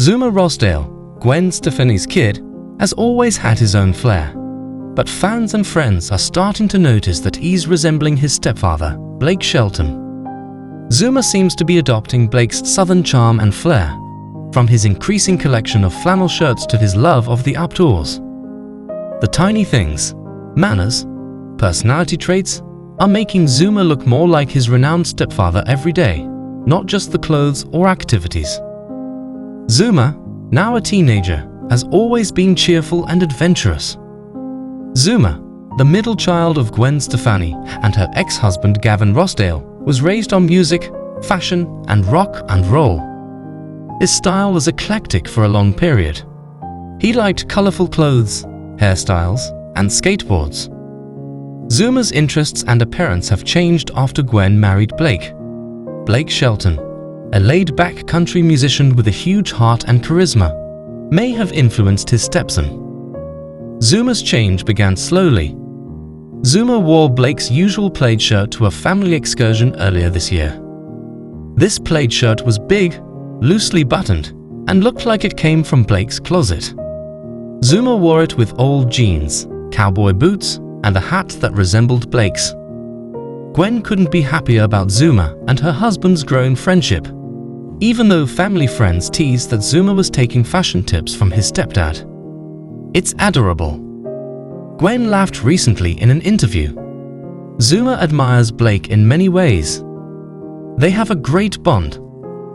Zuma Rossdale, Gwen Stefani's kid, has always had his own flair. But fans and friends are starting to notice that he's resembling his stepfather, Blake Shelton. Zuma seems to be adopting Blake's southern charm and flair, from his increasing collection of flannel shirts to his love of the outdoors. The tiny things, manners, personality traits, are making Zuma look more like his renowned stepfather every day, not just the clothes or activities. Zuma, now a teenager, has always been cheerful and adventurous. Zuma, the middle child of Gwen Stefani and her ex-husband Gavin Rossdale, was raised on music, fashion, and rock and roll. His style was eclectic for a long period. He liked colorful clothes, hairstyles, and skateboards. Zuma's interests and appearance have changed after Gwen married Blake. Blake Shelton, a laid-back country musician with a huge heart and charisma, may have influenced his stepson. Zuma's change began slowly. Zuma wore Blake's usual plaid shirt to a family excursion earlier this year. This plaid shirt was big, loosely buttoned, and looked like it came from Blake's closet. Zuma wore it with old jeans, cowboy boots, and a hat that resembled Blake's. Gwen couldn't be happier about Zuma and her husband's growing friendship, even though family friends teased that Zuma was taking fashion tips from his stepdad. It's adorable. Gwen laughed recently in an interview. Zuma admires Blake in many ways. They have a great bond,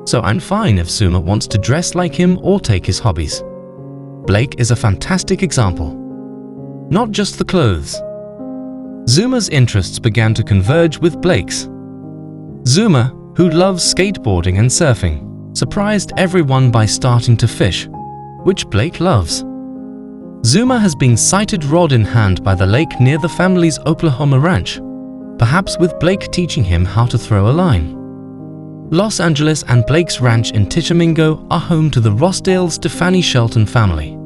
so I'm fine if Zuma wants to dress like him or take his hobbies. Blake is a fantastic example. Not just the clothes. Zuma's interests began to converge with Blake's. Zuma, who loves skateboarding and surfing, surprised everyone by starting to fish, which Blake loves. Zuma has been sighted rod in hand by the lake near the family's Oklahoma ranch, perhaps with Blake teaching him how to throw a line. Los Angeles and Blake's ranch in Tishomingo are home to the Rossdale Stefani Shelton family.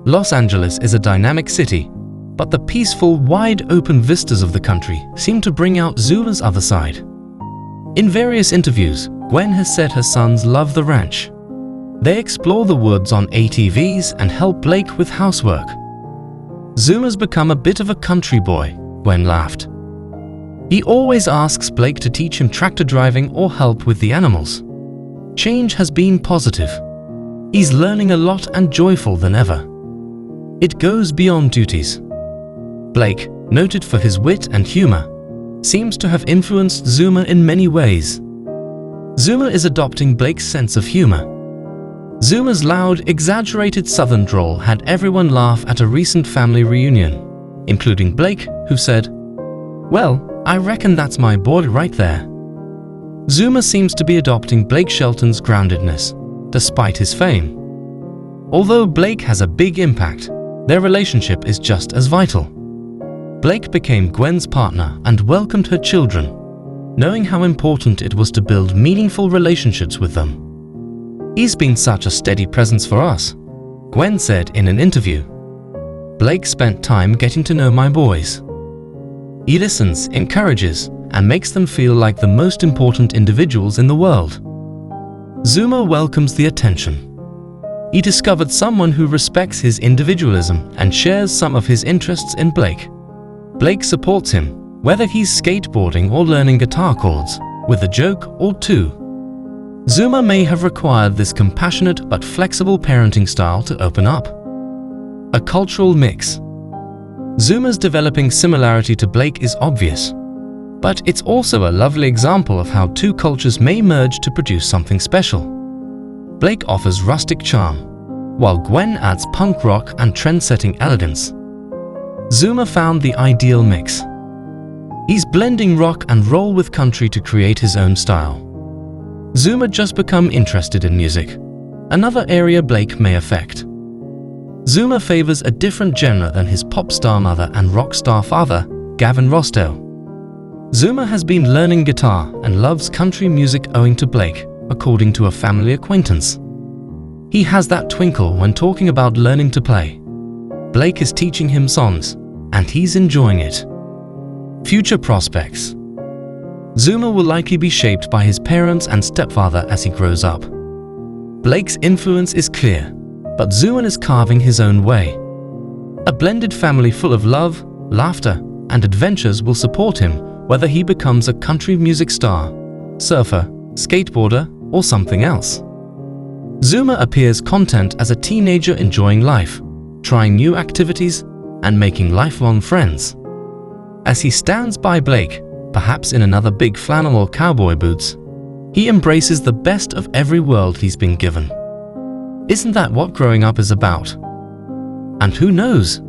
Los Angeles is a dynamic city, but the peaceful, wide-open vistas of the country seem to bring out Zuma's other side. In various interviews, Gwen has said her sons love the ranch. They explore the woods on ATVs and help Blake with housework. Zuma's become a bit of a country boy, Gwen laughed. He always asks Blake to teach him tractor driving or help with the animals. Change has been positive. He's learning a lot and joyful than ever. It goes beyond duties. Blake, noted for his wit and humor, seems to have influenced Zuma in many ways. Zuma is adopting Blake's sense of humor. Zuma's loud, exaggerated southern drawl had everyone laugh at a recent family reunion, including Blake, who said, "Well, I reckon that's my boy right there." Zuma seems to be adopting Blake Shelton's groundedness, despite his fame. Although Blake has a big impact, their relationship is just as vital. Blake became Gwen's partner and welcomed her children, knowing how important it was to build meaningful relationships with them. "He's been such a steady presence for us," Gwen said in an interview. "Blake spent time getting to know my boys. He listens, encourages, and makes them feel like the most important individuals in the world." Zuma welcomes the attention. He discovered someone who respects his individualism and shares some of his interests in Blake. Blake supports him, whether he's skateboarding or learning guitar chords, with a joke or two. Zuma may have required this compassionate but flexible parenting style to open up. A cultural mix. Zuma's developing similarity to Blake is obvious, but it's also a lovely example of how two cultures may merge to produce something special. Blake offers rustic charm, while Gwen adds punk rock and trend-setting elegance. Zuma found the ideal mix. He's blending rock and roll with country to create his own style. Zuma just become interested in music, another area Blake may affect. Zuma favors a different genre than his pop star mother and rock star father, Gavin Rossdale. Zuma has been learning guitar and loves country music owing to Blake, according to a family acquaintance. He has that twinkle when talking about learning to play. Blake is teaching him songs, and he's enjoying it. Future prospects. Zuma will likely be shaped by his parents and stepfather as he grows up. Blake's influence is clear, but Zuma is carving his own way. A blended family full of love, laughter, and adventures will support him whether he becomes a country music star, surfer, skateboarder, or something else. Zuma appears content as a teenager enjoying life, trying new activities, and making lifelong friends. As he stands by Blake, perhaps in another big flannel or cowboy boots, he embraces the best of every world he's been given. Isn't that what growing up is about? And who knows?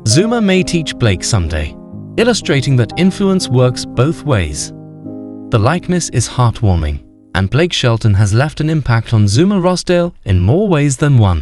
Zuma may teach Blake someday, illustrating that influence works both ways. The likeness is heartwarming, and Blake Shelton has left an impact on Zuma Rossdale in more ways than one.